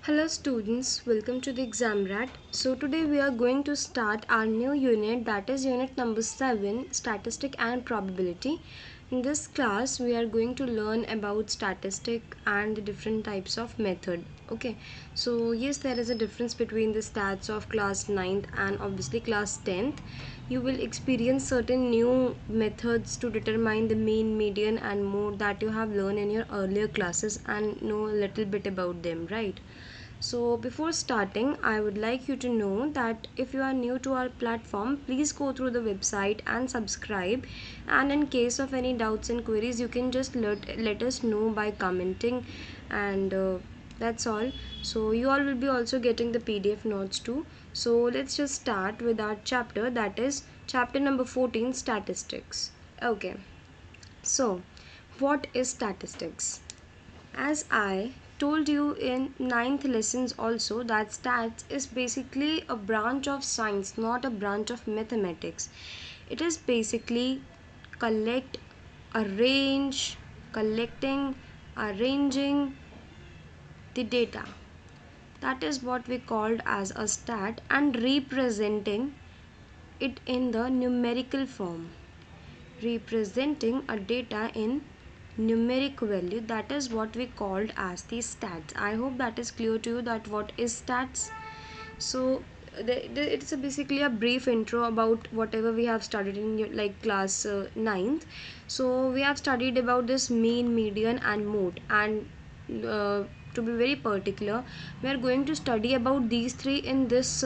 Hello students, welcome to the exam rat. So today we are going to start our new unit, that is unit number 7, statistic and probability. In this class we are going to learn about statistic and the different types of method. Okay, so yes, there is a difference between the stats of class 9th and obviously class 10th. You will experience certain new methods to determine the mean, median and mode that you have learned in your earlier classes and know a little bit about them, right? So before starting, I would like you to know that if you are new to our platform, please go through the website and subscribe. And in case of any doubts and queries, you can just let us know by commenting, and that's all. So you all will be also getting the PDF notes too. So let's just start with our chapter, that is chapter number 14, statistics. Okay, so what is statistics? As I told you in ninth lessons also, that stats is basically a branch of science, not a branch of mathematics. It is basically collect, arrange, collecting, arranging the data. That is what we called as a stat, and representing it in the numerical form. Representing a data in numeric value, that is what we called as the stats. I hope that is clear to you that what is stats. So it's basically a brief intro about whatever we have studied in like class 9th. So we have studied about this mean, median and mode, and to be very particular, we are going to study about these three in this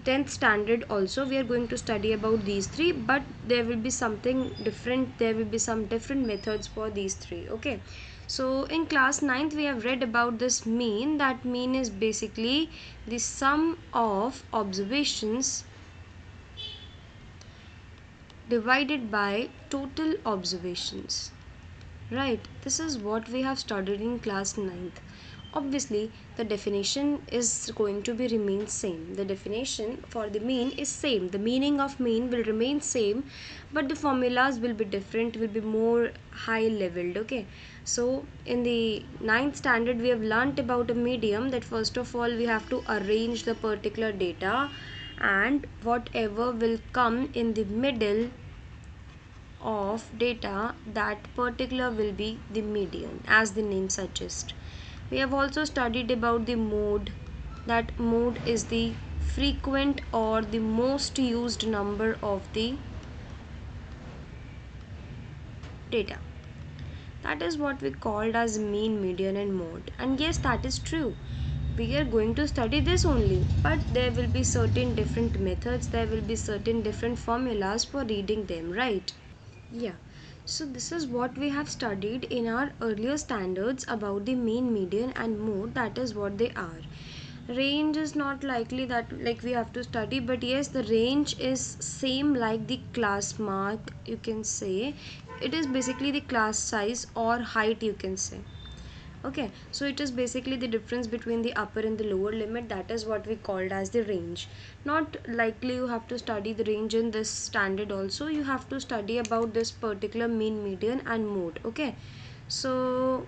10th standard also. We are going to study about these three, but there will be something different, there will be some different methods for these three. Okay, so in class 9th we have read about this mean. That mean is basically the sum of observations divided by total observations, right? This is what we have studied in class 9th. Obviously the definition is going to be remain same. The definition for the mean is same, the meaning of mean will remain same, but the formulas will be different, will be more high leveled. Okay, so in the 9th standard we have learnt about a medium, that first of all we have to arrange the particular data, and whatever will come in the middle of data, that particular will be the median, as the name suggests. We have also studied about the mode. That mode is the frequent or the most used number of the data. That is what we called as mean, median and mode. And yes, that is true. We are going to study this only, but there will be certain different methods, there will be certain different formulas for reading them, right? Yeah, so this is what we have studied in our earlier standards about the mean, median and mode. That is what they are. Range is not likely that like we have to study, but yes, the range is same like the class mark, you can say. It is basically the class size or height, you can say. Okay, so it is basically the difference between the upper and the lower limit. That is what we called as the range. Not likely you have to study the range in this standard also. You have to study about this particular mean, median and mode. Okay, so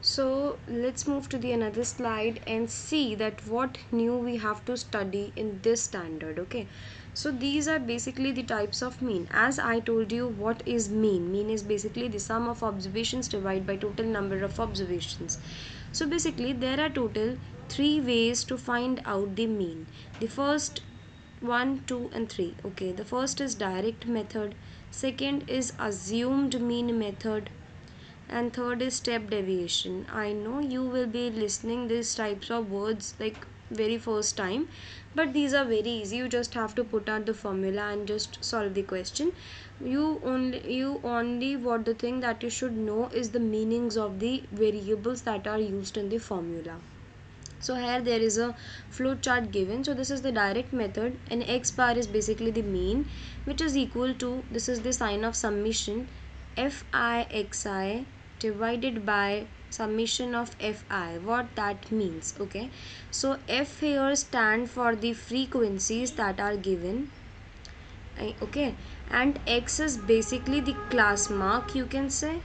so let's move to the another slide and see that what new we have to study in this standard. Okay, so these are basically the types of mean. As I told you, what is mean? Mean is basically the sum of observations divided by total number of observations. So basically there are total three ways to find out the mean. The first, 1, 2 and 3. Okay, the first is direct method, second is assumed mean method, and third is step deviation. I know you will be listening these types of words like very first time, but these are very easy. You just have to put out the formula and just solve the question. You only what the thing that you should know is the meanings of the variables that are used in the formula. So here there is a flow chart given. So this is the direct method, and x bar is basically the mean, which is equal to, this is the sign of summation, fixi divided by summation of fi. What that means? Okay, so f here stand for the frequencies that are given. Okay, and x is basically the class mark, you can say.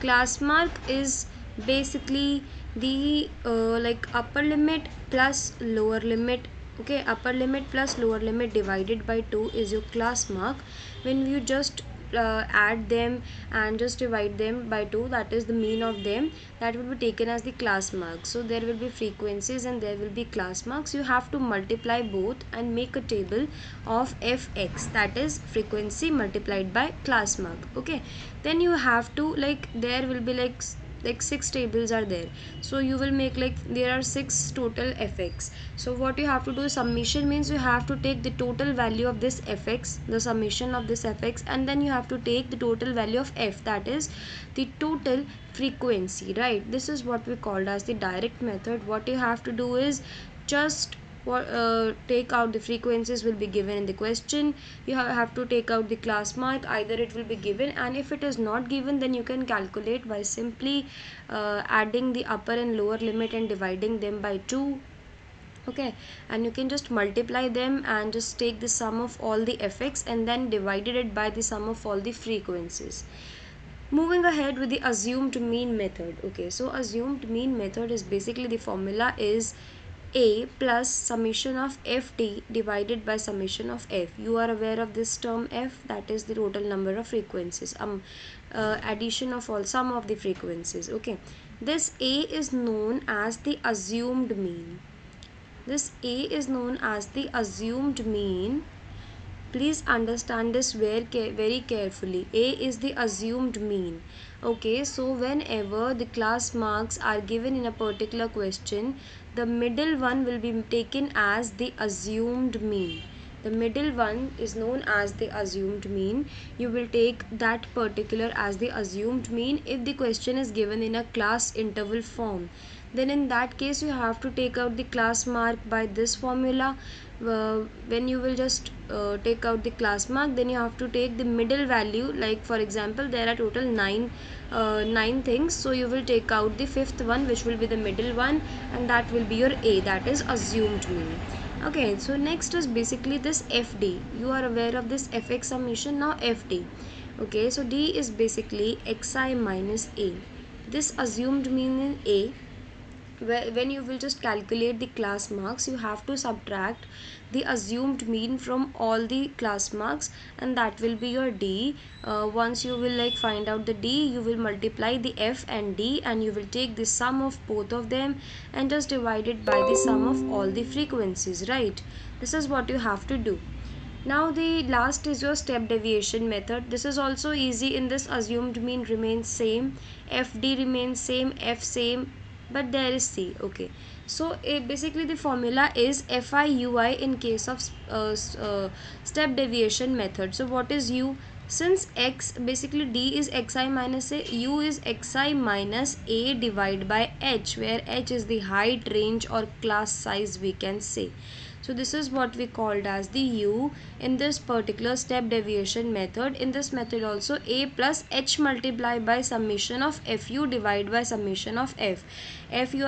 Class mark is basically the like upper limit plus lower limit. Okay, upper limit plus lower limit divided by 2 is your class mark. When you just add them and just divide them by 2, that is the mean of them, that will be taken as the class mark. So there will be frequencies and there will be class marks. You have to multiply both and make a table of fx, that is frequency multiplied by class mark. Okay, then you have to, like, there will be like 6 tables are there, so you will make, like, there are 6 total fx. So what you have to do, summation means you have to take the total value of this fx, the summation of this fx, and then you have to take the total value of f, that is the total frequency, right? This is what we called as the direct method. What you have to do is just take out the frequencies will be given in the question. You have to take out the class mark, either it will be given, and if it is not given, then you can calculate by simply adding the upper and lower limit and dividing them by 2. Okay, and you can just multiply them and just take the sum of all the fx and then divided it by the sum of all the frequencies. Moving ahead with the assumed mean method. Okay, so assumed mean method is basically, the formula is a plus summation of ft divided by summation of f. You are aware of this term f, that is the total number of frequencies, addition of all sum of the frequencies. Okay, this a is known as the assumed mean. This a is known as the assumed mean. Please understand this very carefully. A is the assumed mean. Okay, so whenever the class marks are given in a particular question, the middle one will be taken as the assumed mean. The middle one is known as the assumed mean. You will take that particular as the assumed mean if the question is given in a class interval form. Then in that case you have to take out the class mark by this formula. When you will just take out the class mark, then you have to take the middle value. Like for example, there are total 9 things, so you will take out the fifth one, which will be the middle one, and that will be your a, that is assumed mean. Okay, so next is basically this fd. You are aware of this fx summation. Now fd. Okay, so d is basically xi minus a. This assumed mean in a, when you will just calculate the class marks, you have to subtract the assumed mean from all the class marks, and that will be your d. Once you will like find out the d, you will multiply the f and d, and you will take the sum of both of them and just divide it by the sum of all the frequencies, right? This is what you have to do. Now the last is your step deviation method. This is also easy. In this, assumed mean remains same, fd remains same, f same, but there is c. Okay, so basically the formula is fiui in case of step deviation method. So what is u? Since x, basically d is xi minus a, u is xi minus a divided by h, where h is the height, range or class size, we can say. So this is what we called as the u in this particular step deviation method. In this method also, a plus h multiplied by summation of fu divided by summation of f. You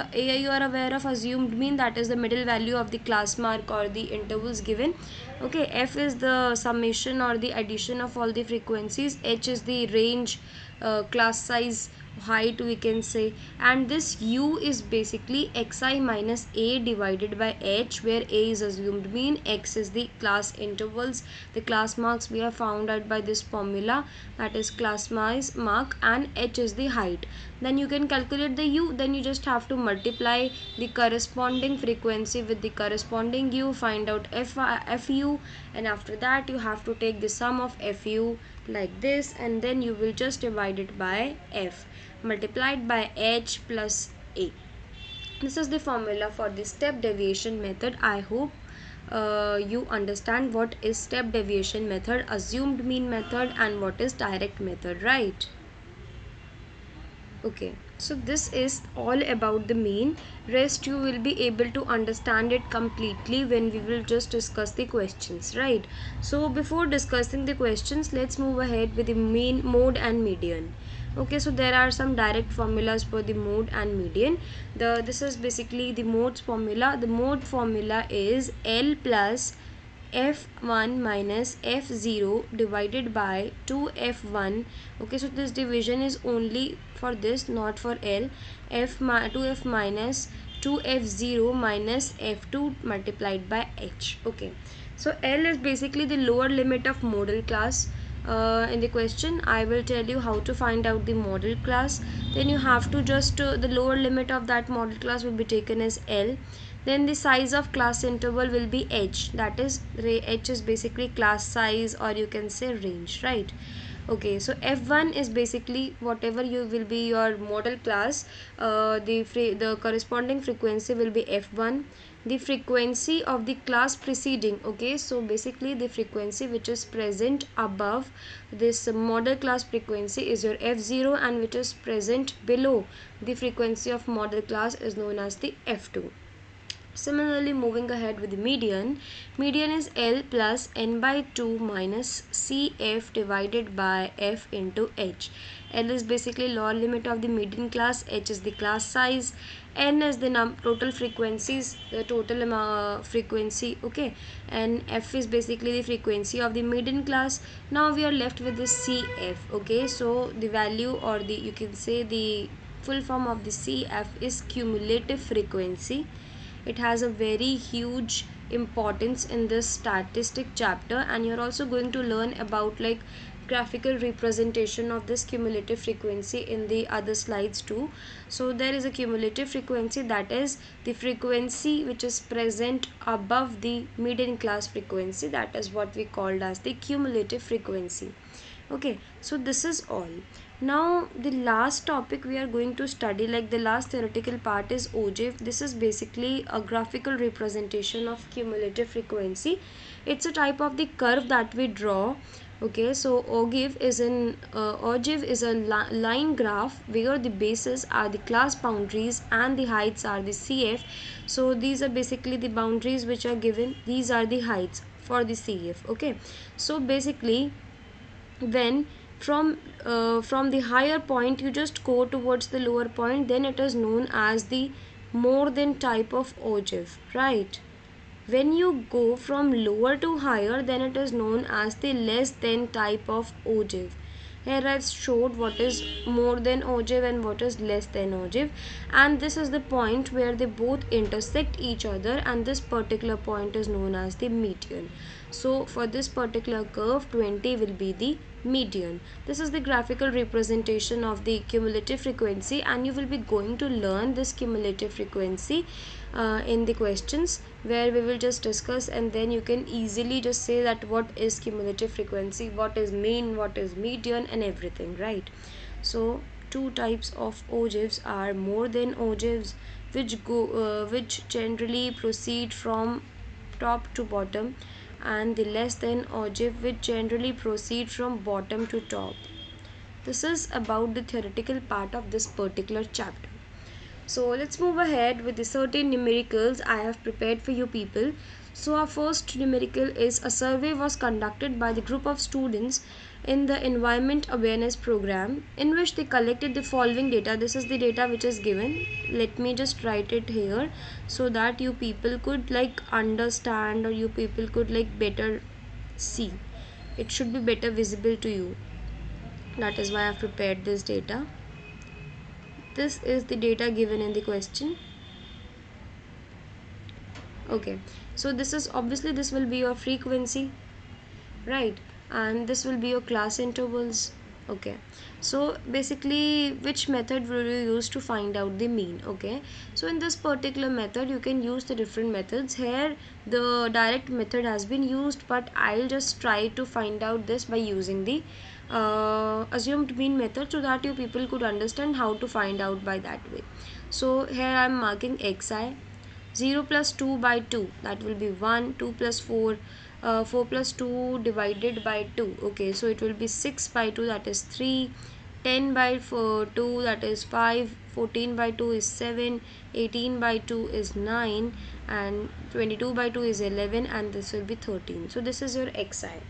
are aware of assumed mean, that is the middle value of the class mark or the intervals given. Okay, f is the summation or the addition of all the frequencies, h is the range, class size, height, we can say, and this u is basically xi minus a divided by h, where a is assumed mean, x is the class intervals, the class marks we have found out by this formula, that is class mark, and h is the height. Then you can calculate the u, then you just have to multiply the corresponding frequency with the corresponding u, find out fu, and after that you have to take the sum of fu like this, and then you will just divide it by f multiplied by h plus a. This is the formula for the step deviation method. I hope you understand what is step deviation method, assumed mean method, and what is direct method, right? Okay, so this is all about the mean. Rest you will be able to understand it completely when we will just discuss the questions, right? So before discussing the questions, let's move ahead with the mean, mode and median. Okay, so there are some direct formulas for the mode and median. This is basically the mode's formula. The mode formula is L plus f1 minus f0 divided by 2f1. Okay, so this division is only for this, not for L. 2f minus 2f0 minus f2 multiplied by h. Okay, so L is basically the lower limit of model class. In the question I will tell you how to find out the model class. Then you have to just the lower limit of that model class will be taken as L. Then the size of class interval will be h, that is h is basically class size, or you can say range, right? Okay, so f1 is basically whatever you will be your model class, the corresponding frequency will be f1. The frequency of the class preceding, okay, so basically the frequency which is present above this model class frequency is your f0, and which is present below the frequency of model class is known as the f2. Similarly, moving ahead with the median, median is L plus n by 2 minus Cf divided by f into h. L is basically lower limit of the median class, h is the class size, n is the total frequencies, the total frequency, okay, and f is basically the frequency of the median class. Now we are left with the Cf, okay, so the value, or the you can say the full form of the Cf is cumulative frequency. It has a very huge importance in this statistic chapter, and you're also going to learn about like graphical representation of this cumulative frequency in the other slides too. So there is a cumulative frequency, that is the frequency which is present above the median class frequency, that is what we called as the cumulative frequency. Okay, so this is all. Now the last topic we are going to study, like the last theoretical part, is ogive. This is basically a graphical representation of cumulative frequency. It's a type of the curve that we draw. Okay, so ogive is a line graph where the bases are the class boundaries and the heights are the CF. So these are basically the boundaries which are given, these are the heights for the CF. Okay, so basically when from the higher point you just go towards the lower point, then it is known as the more than type of ogive, right? When you go from lower to higher, then it is known as the less than type of ogive. Here I've showed what is more than ogive and what is less than ogive, and this is the point where they both intersect each other, and this particular point is known as the median. So for this particular curve, 20 will be the median. This is the graphical representation of the cumulative frequency, and you will be going to learn this cumulative frequency in the questions, where we will just discuss, and then you can easily just say that what is cumulative frequency, what is mean, what is median, and everything, right? So two types of ogives are more than ogives, which generally proceed from top to bottom, and the less than ogive, which generally proceed from bottom to top. This is about the theoretical part of this particular chapter. So let's move ahead with the certain numericals I have prepared for you people. So our first numerical is a survey was conducted by the group of students in the environment awareness program, in which they collected the following data. This is the data which is given. Let me just write it here so that you people could like understand, or you people could like better see. It should be better visible to you. That is why I have prepared this data. This is the data given in the question. Okay, so this is obviously, this will be your frequency, right? And this will be your class intervals. Okay, so basically which method will you use to find out the mean? Okay, so in this particular method you can use the different methods. Here the direct method has been used, but I'll just try to find out this by using the assumed mean method, so that you people could understand how to find out by that way. So here I'm marking xi. 0 plus 2 by 2, that will be 1. 2 plus 4, 4 plus 2 divided by 2. Okay, so it will be 6 by 2, that is 3. 10 by 2, that is 5. 14 by 2 is 7. 18 by 2 is 9. And 22 by 2 is 11. And this will be 13. So this is your xi.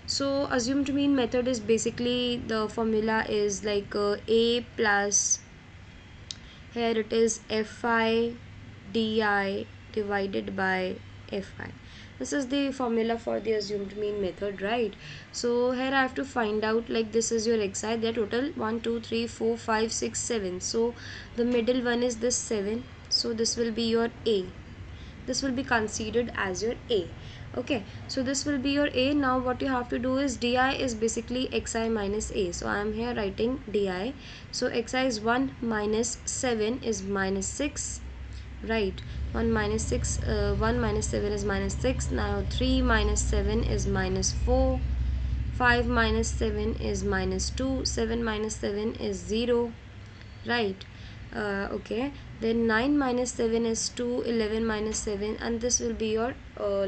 So assumed mean method is basically, the formula is like a plus, here it is fi di divided by fi. This is the formula for the assumed mean method, right? So here I have to find out, like, this is your xi. There total 1 2 3 4 5 6 7. So the middle one is this 7. So this will be your a. This will be considered as your a. Okay, so this will be your a. Now what you have to do is di is basically xi minus a. So I am here writing di. So xi is 1 minus 7 is minus 6, right? 1 minus 6, 1 minus 7 is minus 6. Now 3 minus 7 is minus 4. 5 minus 7 is minus 2. 7 minus 7 is 0, right? Okay, then 9 minus 7 is 2. 11 minus 7, and this will be your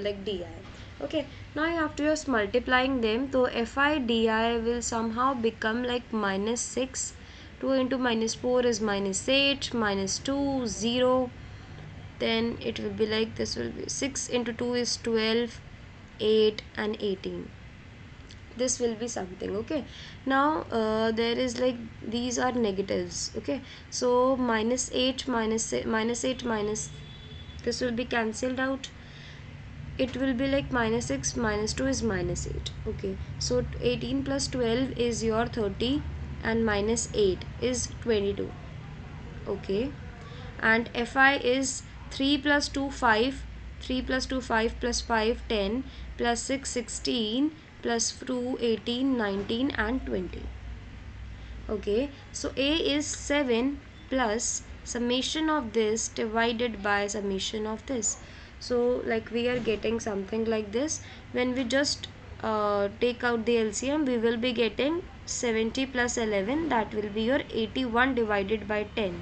like di. Okay, now you have to just multiplying them. So fi di will somehow become like minus 6. 2 into minus 4 is minus 8, minus 2 0. Then it will be like, this will be 6 into 2 is 12, 8 and 18. This will be something. Okay, now there is like, these are negatives. Okay, so minus 8 minus 8 minus, this will be cancelled out. It will be like minus 6 minus 2 is minus 8. Okay, so 18 plus 12 is your 30, and minus 8 is 22. Okay, and fi is 3 plus 2 5, 3 plus 2 5 plus 5 10 plus 6 16 plus 2 18 19 and 20. Okay, so a is 7 plus summation of this divided by summation of this. So like we are getting something like this. When we just take out the LCM, we will be getting 70 plus 11, that will be your 81 divided by 10,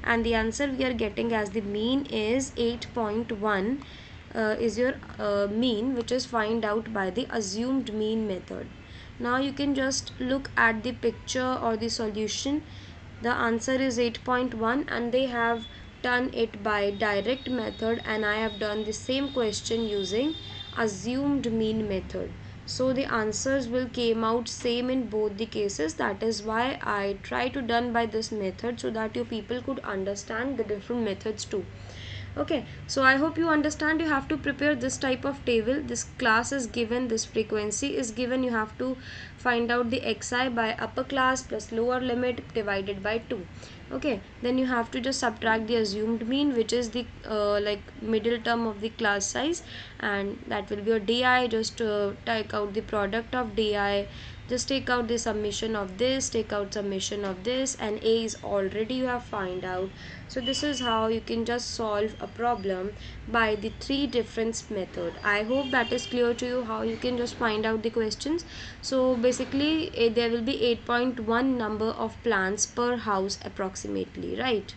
and the answer we are getting as the mean is 8.1 is your mean, which is find out by the assumed mean method. Now you can just look at the picture or the solution. The answer is 8.1, and they have done it by direct method, and I have done the same question using assumed mean method. So the answers will came out same in both the cases. That is why I try to done by this method, so that you people could understand the different methods too. Okay, so I hope you understand. You have to prepare this type of table. This class is given, this frequency is given. You have to find out the xi by upper class plus lower limit divided by 2. Okay, then you have to just subtract the assumed mean, which is the like middle term of the class size, and that will be your di. Just take out the product of di, just take out the summation of this, take out summation of this, and a is already you have find out. So this is how you can just solve a problem by the three different method. I hope that is clear to you how you can just find out the questions. So basically there will be 8.1 number of plants per house approximately, right?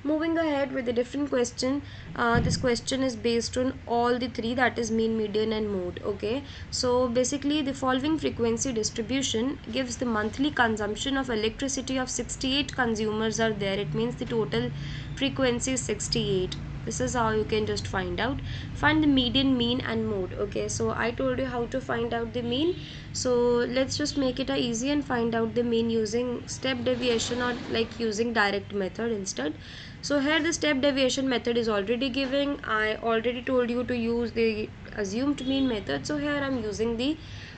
Moving ahead with a different question. This question is based on all the three, that is mean, median and mode. Okay, so basically the following frequency distribution gives the monthly consumption of electricity of 68 consumers are there. It means the total frequency is 68. This is how you can just find out. Find the median, mean and mode. Okay, so I told you how to find out the mean. So let's just make it easy and find out the mean using step deviation, or like using direct method instead. So here the step deviation method is already given. I already told you to use the assumed mean method. So here I am using the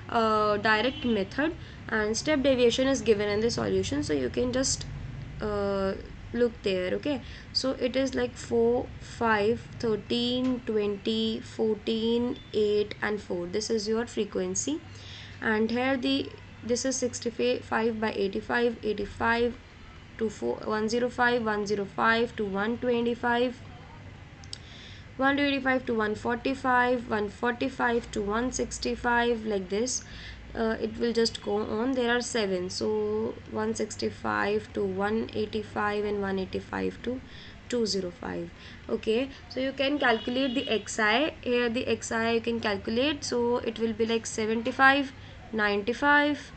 direct method, and step deviation is given in the solution. So you can just look there. Okay, so it is like 4 5 13 20 14 8 and 4. This is your frequency, and here the this is 65 by 85, 85 to 105, 105 to 125, 125 to 145, 145 to 165, like this. It will just go on. There are 7, so 165 to 185 and 185 to 205. Okay, so you can calculate the xi. Here the xi you can calculate, so it will be like 75, 95,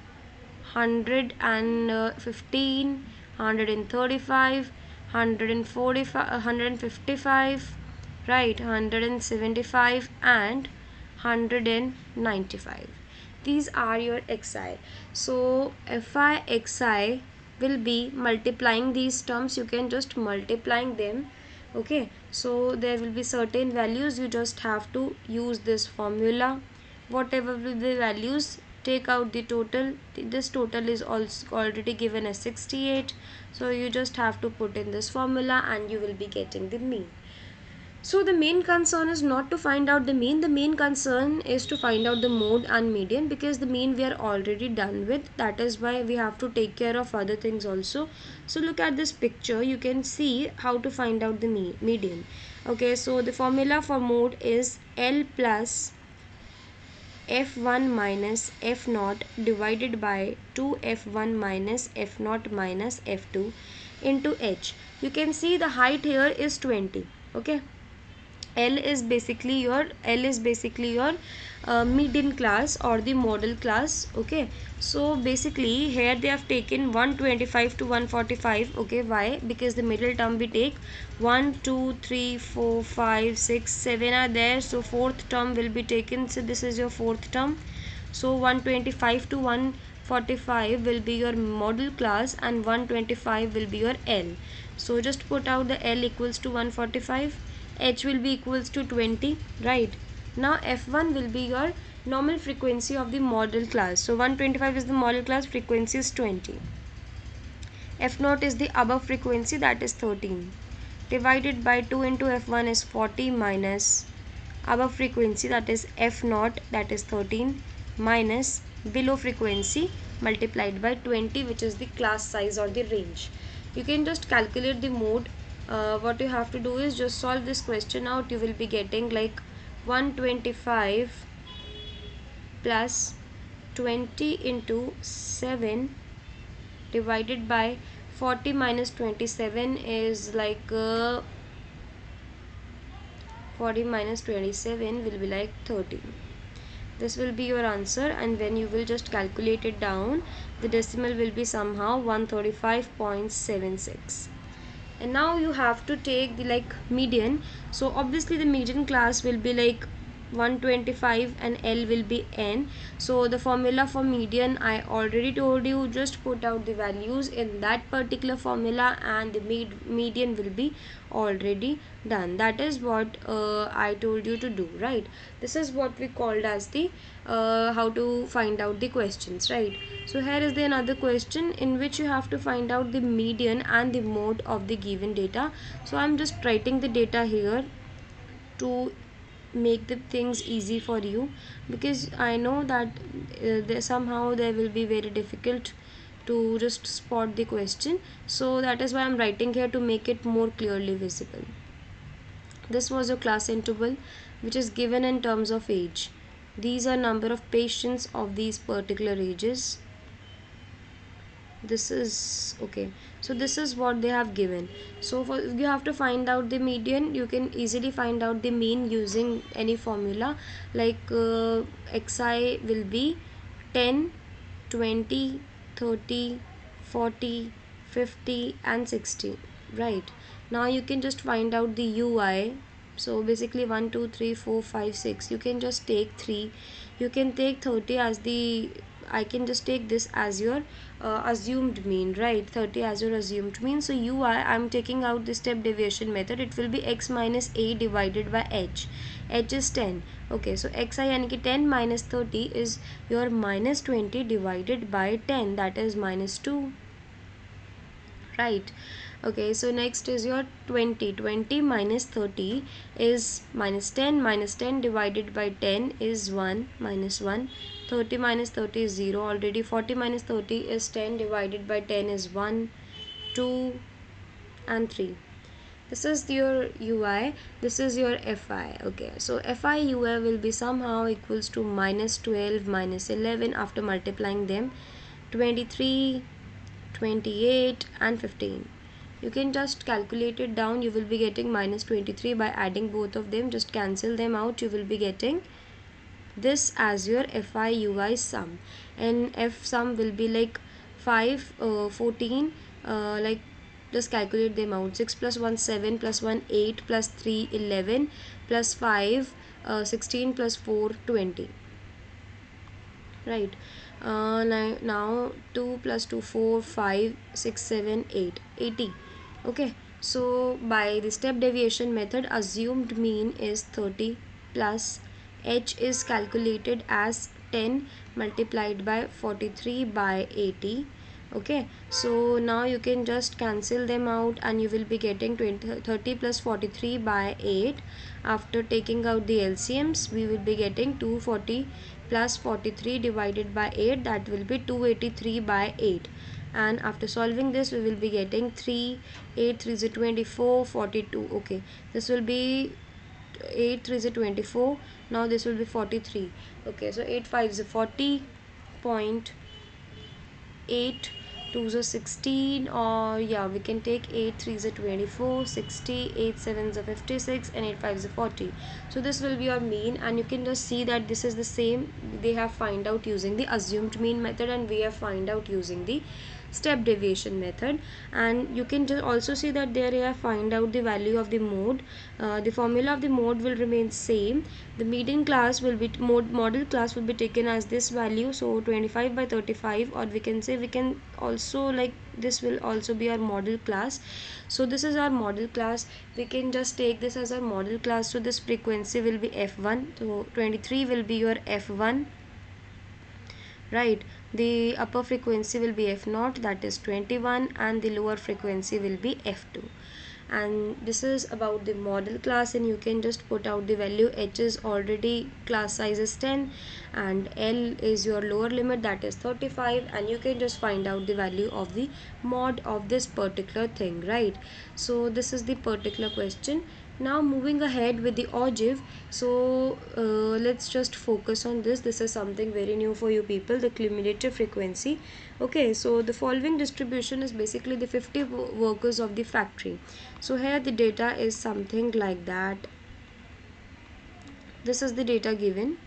115, 135, 145, 155, right, 175 and 195. These are your xi. So fi xi will be multiplying these terms. You can just multiplying them Okay, so there will be certain values, you just have to use this formula. Whatever will be the values, take out the total. This total is also already given as 68, so you just have to put in this formula and you will be getting the mean. So the main concern is not to find out the mean. The main concern is to find out the mode and median, because the mean we are already done with. That is why we have to take care of other things also. So look at this picture. You can see how to find out the median. Okay, so the formula for mode is L plus f1 minus f0 divided by 2f1 minus f0 minus f2 into h. You can see the height here is 20. Okay, L is basically your median class or the model class. Okay, so basically here they have taken 125 to 145. Okay, why? Because the middle term we take 1 2 3 4 5 6 7 are there, so fourth term will be taken. So this is your fourth term, so 125 to 145 will be your model class and 125 will be your L. So just put out the L equals to 145, H will be equals to 20, right? Now F1 will be your normal frequency of the model class. So 125 is the model class, frequency is 20. F0 is the above frequency, that is 13. Divided by 2 into F1 is 40 minus above frequency, that is F0, that is 13, minus below frequency multiplied by 20, which is the class size or the range. You can just calculate the mode. What you have to do is just solve this question out. You will be getting like 125 plus 20 into 7 divided by 40 minus 27 is like 40 minus 27 will be like 13. This will be your answer, and when you will just calculate it down, the decimal will be somehow 135.76. And now you have to take the like median. So obviously the median class will be like 125 and L will be N. So the formula for median I already told you, just put out the values in that particular formula and the median will be already done. That is what I told you to do, right? This is what we called as the how to find out the questions, right? So here is the another question in which you have to find out the median and the mode of the given data. So I'm just writing the data here to make the things easy for you, because I know that somehow there will be very difficult to just spot the question. So that is why I'm writing here to make it more clearly visible. This was your class interval, which is given in terms of age. These are number of patients of these particular ages. This is okay, so this is what they have given. So for you have to find out the median. You can easily find out the mean using any formula, like xi will be 10, 20, 30, 40, 50 and 60, right? Now you can just find out the ui. So basically 1 2 3 4 5 6, you can just take 3. You can take 30 as the, I can just take this as your assumed mean, right? 30 as your assumed mean. So ui, I'm taking out the step deviation method. It will be x minus a divided by h. H is 10. Okay, so xi यानी कि 10 minus 30 is your minus 20 divided by 10, that is minus 2, right? Okay, so next is your 20. 20 minus 30 is minus 10. Minus 10 divided by 10 is 1, minus 1. 30 minus 30 is 0 already. 40 minus 30 is 10 divided by 10 is 1, 2 and 3. This is your ui, this is your fi. Okay, so fi ui will be somehow equals to minus 12 minus 11 after multiplying them, 23, 28 and 15. You can just calculate it down. You will be getting minus 23 by adding both of them. Just cancel them out. You will be getting this as your fi ui sum, and f sum will be like 5, 14, like just calculate them out. 6 plus 1 7 plus 1 8 plus 3 11 plus 5 16 plus 4 20, right? Now 2 plus 2 4 5 6 7 8 80. Okay, So by the step deviation method, assumed mean is 30 plus h is calculated as 10 multiplied by 43 by 80. Okay, so now you can just cancel them out and you will be getting 30 plus 43 by 8. After taking out the LCMs, we will be getting 240 plus 43 divided by 8, that will be 283 by 8. And after solving this, we will be getting 3 8 3 is 24 42. Okay, this will be 8 3 is 24. Now this will be 43. Okay, so 8 5 is 40 point 8 2 is 16, or yeah, we can take 8 3 is 24, 60, 8 7 is 56, and 8 5 is 40. So this will be your mean, and you can just see that this is the same they have find out using the assumed mean method, and we have find out using the step deviation method. And you can just also see that there you have find out the value of the mode. The formula of the mode will remain same. The median class will be model class will be taken as this value, so 25 by 35, or we can say we can also like this will also be our model class. So this is our model class, we can just take this as our model class. So this frequency will be f1, so 23 will be your f1, right? The upper frequency will be f0, that is 21, and the lower frequency will be f2. And this is about the model class, and you can just put out the value. H is already class size is 10, and L is your lower limit, that is 35, and you can just find out the value of the mod of this particular thing, right? So this is the particular question. Now moving ahead with the ogive. So let's just focus on this. This is something very new for you people, the cumulative frequency. Okay, so the following distribution is basically the 50 workers of the factory. So here the data is something like that. This is the data given.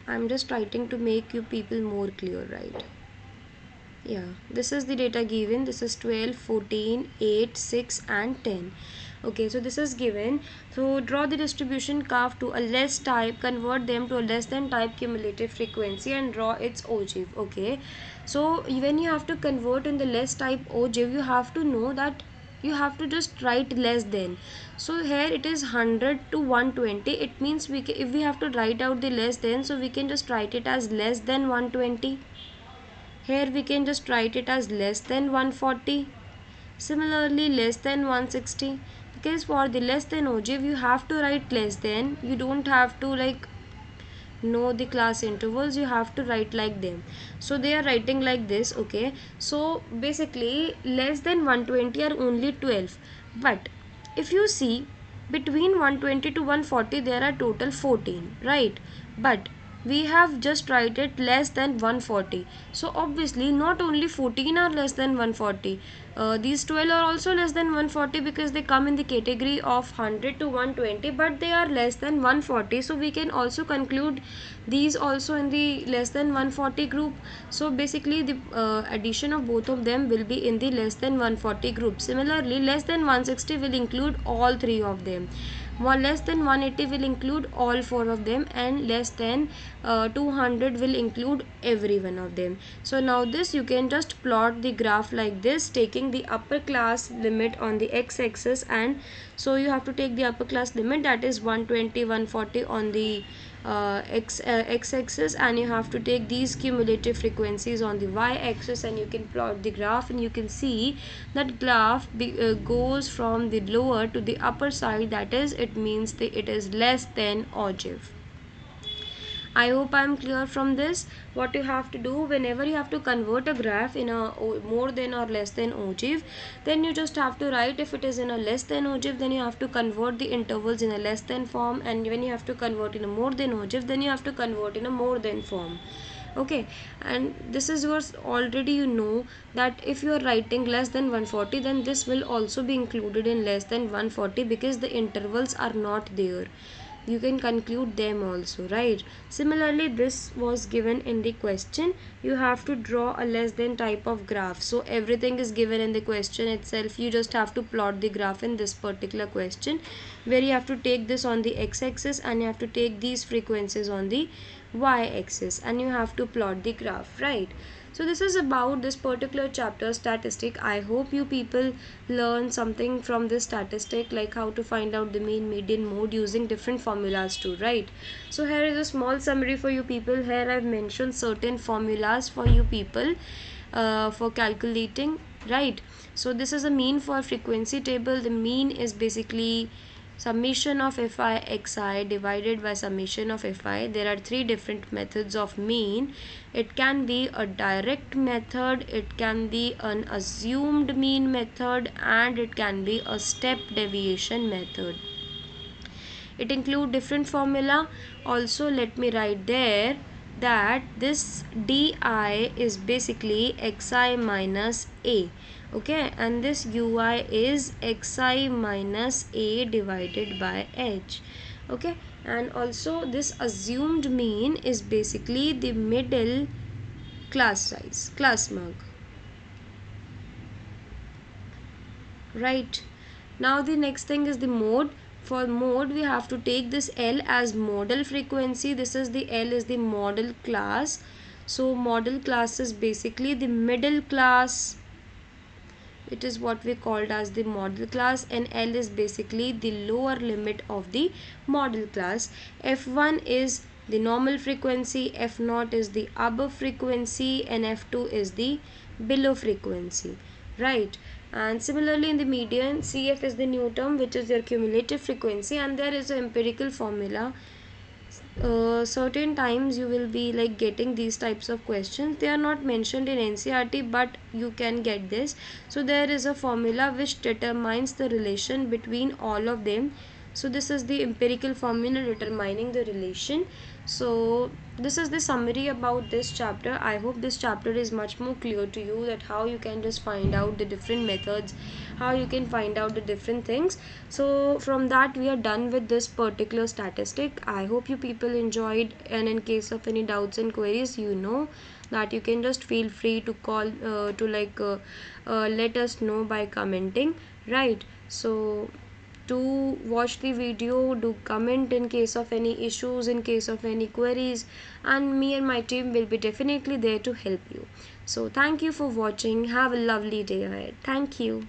I'm just trying to make you people more clear, right? Yeah, this is the data given. This is 12, 14, 8, 6 and 10. Okay, so this is given. So draw the distribution curve to a less type, convert them to a less than type cumulative frequency, and draw its ogive. Okay, so when you have to convert in the less type ogive, you have to know that you have to just write less than. So here it is 100 to 120. It means if we have to write out the less than, so we can just write it as less than 120. Here we can just write it as less than 140. Similarly, less than 160. Because for the less than ogive, you have to write less than. You don't have to like know the class intervals, you have to write like them. So they are writing like this. Okay, so basically less than 120 are only 12, but if you see between 120 to 140 there are total 14, right? But we have just write it less than 140, so obviously not only 14 are less than 140, these 12 are also less than 140 because they come in the category of 100 to 120, but they are less than 140, so we can also conclude these also in the less than 140 group. So basically the addition of both of them will be in the less than 140 group. Similarly, less than 160 will include all three of them, while less than 180 will include all four of them, and less than 200 will include every one of them. So now this you can just plot the graph like this, taking the upper class limit on the x-axis, and so you have to take the upper class limit, that is 120 140 on the x-axis, and you have to take these cumulative frequencies on the y-axis, and you can plot the graph, and you can see that graph goes from the lower to the upper side, that is it means it is less than ogive. I hope I am clear from this. What you have to do whenever you have to convert a graph in a more than or less than ogive, then you just have to write, if it is in a less than ogive, then you have to convert the intervals in a less than form, and when you have to convert in a more than ogive, then you have to convert in a more than form. Okay, and this is yours already. You know that if you are writing less than 140, then this will also be included in less than 140 because the intervals are not there, you can conclude them also, right? Similarly, this was given in the question. You have to draw a less than type of graph, so everything is given in the question itself. You just have to plot the graph in this particular question, where you have to take this on the x-axis and you have to take these frequencies on the y-axis, and you have to plot the graph, right? So this is about this particular chapter, statistic. I hope you people learn something from this statistic, like how to find out the mean, median, mode using different formulas too, right? So here is a small summary for you people. Here I've mentioned certain formulas for you people for calculating, right? So this is a mean for frequency table. The mean is basically summation of fi xi divided by summation of fi. There are three different methods of mean. It can be a direct method, it can be an assumed mean method, and it can be a step deviation method. It include different formula. Also, let me write there that this di is basically xi minus a, okay, and this ui is xi minus a divided by h, okay. And also this assumed mean is basically the middle class size, class mark, right? Now the next thing is the mode. For mode we have to take this L as model frequency. This is the L is the model class. So model class is basically the middle class. It is what we called as the model class, and L is basically the lower limit of the model class. F1 is the normal frequency, F0 is the above frequency, and F2 is the below frequency, right? And similarly in the median, CF is the new term, which is your cumulative frequency, and there is an empirical formula. Certain times you will be like getting these types of questions. They are not mentioned in NCERT, but you can get this. So there is a formula which determines the relation between all of them. So this is the empirical formula determining the relation. So this is the summary about this chapter. I hope this chapter is much more clear to you, that how you can just find out the different methods, how you can find out the different things. So from that we are done with this particular statistic. I hope you people enjoyed, and in case of any doubts and queries, you know that you can just feel free to call let us know by commenting, right? So to watch the video, do comment in case of any issues, in case of any queries, and me and my team will be definitely there to help you. So thank you for watching. Have a lovely day ahead. Thank you.